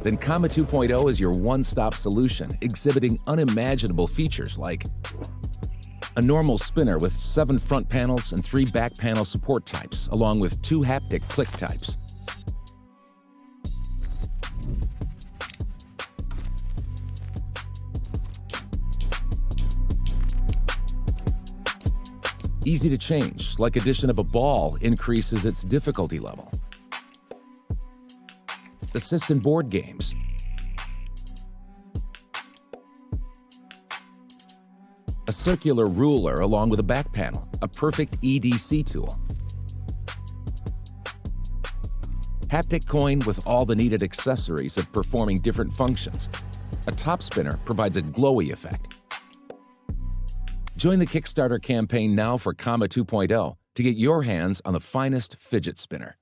Then Comma 2.0 is your one-stop solution, exhibiting unimaginable features like a normal spinner with 7 front panels and 3 back panel support types, along with 2 haptic click types. Easy to change, like addition of a ball increases its difficulty level. Assists in board games. A circular ruler along with a back panel, a perfect EDC tool. Haptic coin with all the needed accessories of performing different functions. A top spinner provides a glowy effect. Join the Kickstarter campaign now for Comma 2.0 to get your hands on the finest fidget spinner.